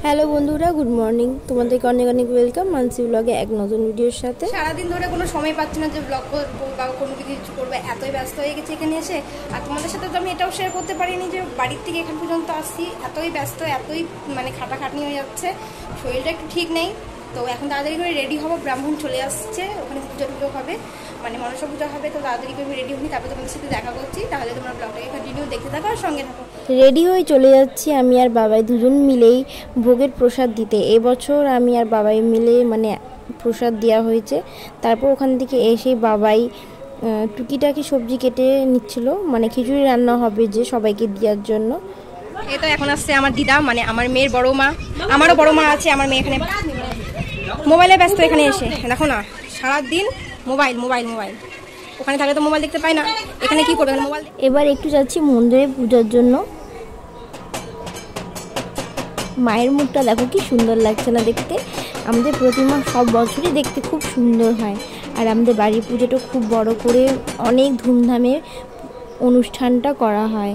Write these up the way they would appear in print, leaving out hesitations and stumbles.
Hello বন্ধুরা, good morning. তোমাদেরকে অনেক অনেক ওয়েলকাম মানসি ব্লগে এক নতুন ভিডিওর সাথে। সারাদিন ধরে কোনো সময় পাচ্ছি না যে ব্লগ করবো বা কোনো কিছু করবো, এতই ব্যস্ত হয়ে গেছে এখানে এসে। আর তোমাদের সাথে তো আমি এটাও শেয়ার করতে পারিনি যে বাড়ির থেকে এখান পর্যন্ত আসছি, এতই ব্যস্ত, এতই মানে খাটাখাটনি হয়ে যাচ্ছে, শরীরটা একটু ঠিক নেই। তো এখন তাড়াতাড়ি করে রেডি হবো, ব্রাহ্মণ চলে আসছে, ওখানে পুজো টুজো হবে, মানে মনসা পূজা হবে। তো তাড়াতাড়ি করে রেডি হই, তারপরে তোমাদের সাথে দেখা করছি। তাহলে তোমরা ব্লগটাকে কন্টিনিউ দেখতে থাকো আর সঙ্গে থাকো। রেডি হয়ে চলে যাচ্ছি আমি আর বাবাই দুজন মিলেই ভোগের প্রসাদ দিতে। এবছর আমি আর বাবাই মিলে মানে প্রসাদ দেওয়া হয়েছে। তারপর ওখান থেকে এসে বাবাই টুকিটাকি সবজি কেটে নিচ্ছিল, মানে খিচুড়ি রান্না হবে যে সবাইকে দেওয়ার জন্য। এই তো এখন আসছে আমার দিদা, মানে আমার মেয়ের বড় মা। আমারও বড় মা আছে, আমার মেয়ে এখানে মোবাইলে ব্যস্ত। এখানে এসে দেখো না, সারাদিন মোবাইল মোবাইল মোবাইল। ওখানে থাকলে তো মোবাইল দেখতে পাই না, এখানে কি করবে মোবাইল। এবার একটু যাচ্ছি মন্দিরে পূজার জন্য। মায়ের মুখটা দেখো কি সুন্দর লাগছে না দেখতে। আমাদের প্রতিমা সব বছরই দেখতে খুব সুন্দর হয়, আর আমাদের বাড়ির পুজোটা খুব বড় করে অনেক ধুমধামে অনুষ্ঠানটা করা হয়,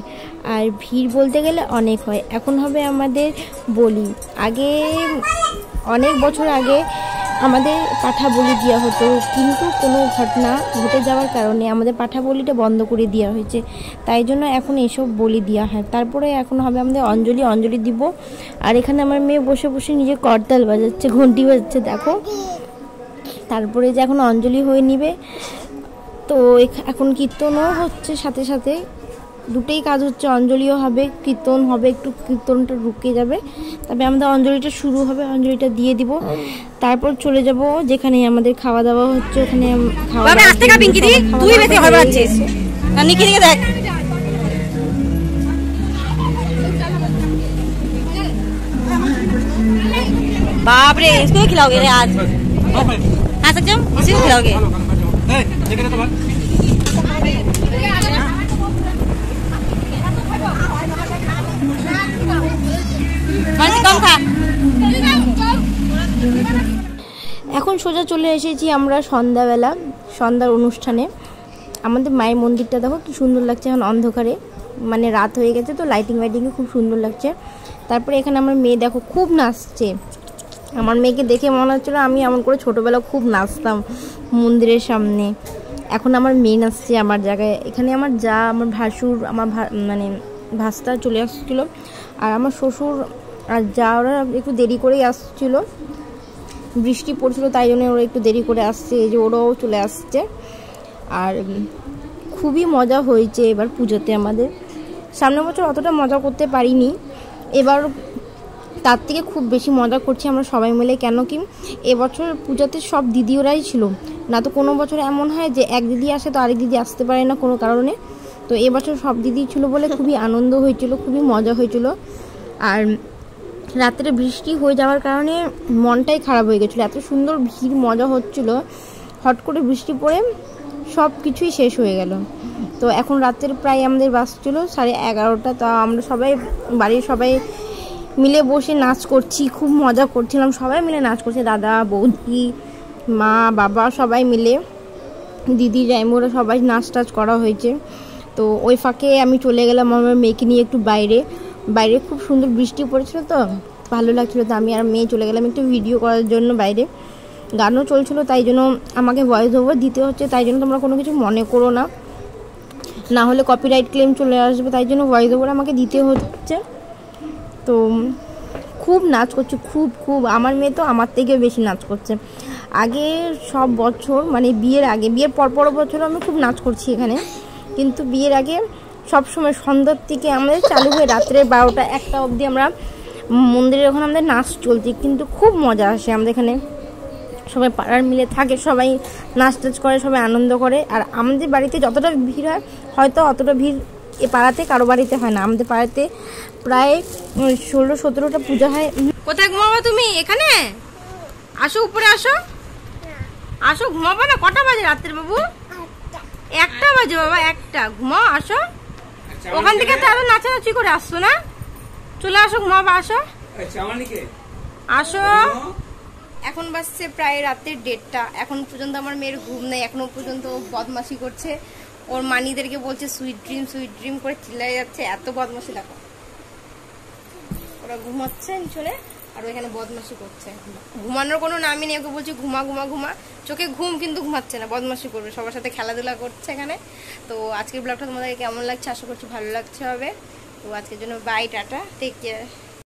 আর ভিড় বলতে গেলে অনেক হয়। এখন হবে আমাদের বলি। আগে অনেক বছর আগে আমাদের পাঠা বলি দেওয়া হতো, কিন্তু কোনো ঘটনা ঘটে যাওয়ার কারণে আমাদের পাঠা বলিটা বন্ধ করে দেওয়া হয়েছে, তাই জন্য এখন এসব বলি দেওয়া হয়। তারপরে এখন হবে আমাদের অঞ্জলি দিব। আর এখানে আমার মেয়ে বসে বসে নিজে করতাল বাজাচ্ছে, ঘন্টি বাজাচ্ছে দেখো। তারপরে যে এখন অঞ্জলি হয়ে নিবে, তো এখন কীর্তনও হচ্ছে সাথে সাথে, দুটোই কাজ হচ্ছে। অঞ্জলিও হবে, কীর্তন হবে, একটু কীর্তনটা রুকে যাবে, তবে আমাদের অঞ্জলিটা শুরু হবে, অঞ্জলিটা দিয়ে দিব। তারপর চলে যাব যেখানে আমাদের খাওয়া দাওয়া হচ্ছে, ওখানে খাওয়া बाप रे, इसको खिलाओगे रे आज? हाँ सच्चम, इसी को खिलाओगे? कम खा। এখন সোজা চলে এসেছি আমরা সন্ধ্যাবেলা, সন্ধ্যার অনুষ্ঠানে। আমাদের মায়ের মন্দিরটা দেখো কি সুন্দর লাগছে, এখন অন্ধকারে, মানে রাত হয়ে গেছে তো লাইটিংয়ে খুব সুন্দর লাগছে। তারপরে এখানে আমার মেয়ে দেখো খুব নাচছে। আমার মেয়েকে দেখে মনে হচ্ছিলো আমি এমন করে ছোটোবেলা খুব নাচতাম মন্দিরের সামনে। এখন আমার মেয়ে নাচছে আমার জায়গায়। এখানে আমার যা, আমার ভাসুর, আমার মানে ভাস্তা চলে আসছিলো, আর আমার শ্বশুর আর যা ওরা একটু দেরি করেই আসছিলো, বৃষ্টি পড়ছিল তাই জন্য ওরা একটু দেরি করে আসছে। এই যে ওরাও চলে আসছে। আর খুবই মজা হয়েছে এবার পুজোতে আমাদের। সামনের বছর অতটা মজা করতে পারিনি, এবার তার থেকে খুব বেশি মজা করছি আমরা সবাই মিলে। কেন কি এবছর পূজাতে সব দিদি ওরাই ছিল না, তো কোনো বছর এমন হয় যে এক দিদি আসে তো আরেক দিদি আসতে পারে না কোনো কারণে। তো এবছর সব দিদি ছিল বলে খুবই আনন্দ হয়েছিল, খুবই মজা হয়েছিল। আর রাত্রে বৃষ্টি হয়ে যাওয়ার কারণে মনটাই খারাপ হয়ে গেছিলো, এত সুন্দর ভিড় মজা হচ্ছিল, হট করে বৃষ্টি পড়ে সব কিছুই শেষ হয়ে গেল। তো এখন রাতের প্রায় আমাদের বাজছিল 11:30। তা আমরা সবাই বাড়ির সবাই মিলে বসে নাচ করছি, খুব মজা করছিলাম, সবাই মিলে নাচ করছে, দাদা বৌদি মা বাবা সবাই মিলে, দিদি জাইমুরা সবাই নাচ টাচ করা হয়েছে। তো ওই ফাঁকে আমি চলে গেলাম আমার মেয়েকে নিয়ে একটু বাইরে খুব সুন্দর বৃষ্টি পড়েছিল তো ভালো লাগছিলো। তো আমি আর মেয়ে চলে গেলাম একটু ভিডিও করার জন্য বাইরে। গানও চলছিল, তাই জন্য আমাকে ভয়েস ওভার দিতে হচ্ছে, তাই জন্য তোমরা কোনো কিছু মনে করো না, না হলে কপিরাইট ক্লেম চলে আসবে, তাই জন্য ভয়েস ওভার আমাকে দিতে হচ্ছে। তো খুব নাচ করছে, খুব আমার মেয়ে তো আমার থেকে বেশি নাচ করছে। আগে সব বছর মানে বিয়ের আগে, বিয়ের পর বছর আমি খুব নাচ করছি এখানে, কিন্তু বিয়ের আগে সবসময় সন্ধ্যার থেকে আমাদের চালু হয়ে রাত্রে 12টা-1টা অবধি আমরা মন্দিরের ওখানে আমাদের নাচ চলছে, কিন্তু খুব মজা আসে। আমাদের এখানে সবাই পাড়ার মিলে থাকে, সবাই নাচ টাচ করে, সবাই আনন্দ করে। আর আমাদের বাড়িতে যতটা ভিড় হয় হয়তো অতটা ভিড় এ পাড়াতে কারো বাড়িতে হয় না। আমাদের পাড়াতে প্রায় 16-17টা পূজা হয়। কোথায় ঘুমাবো তুমি? এখানে আসো, উপরে আসো, আসো ঘুমাবো না। কটা বাজে রাত্রে বাবু? 1টা বাজে বাবা, 1টা। ঘুমাও, আসো। ওখান থেকে তো আরো নাচানাচি করে আসছো না, চলে আসো, ঘুমাবো, আসো আসো। এখন বাজছে প্রায় রাতের 1:30। এখন পর্যন্ত আমার মেয়ের ঘুম নেই, এখনো পর্যন্ত বদমাশি করছে। ওর মানিদেরকে বলছে সুইট ড্রিম করে চিল্লাই যাচ্ছে, এত বদমাশি দেখো। ওরা ঘুমাচ্ছে চলে, আর ও এখানে বদমাশি করছে। ঘুমানোর কোনো নামই নেই, ওকে বলছি ঘুমা ঘুমা ঘুমা, চোখে ঘুম কিন্তু ঘুমাচ্ছে না, বদমাশি করবে, সবার সাথে খেলাধুলা করছে এখানে। তো আজকের ব্লগটা তোমাদের কেমন লাগছে, আশা করছি ভালো লাগছে হবে। তো আজকের জন্য বাই, টাটা, টেক কেয়ার।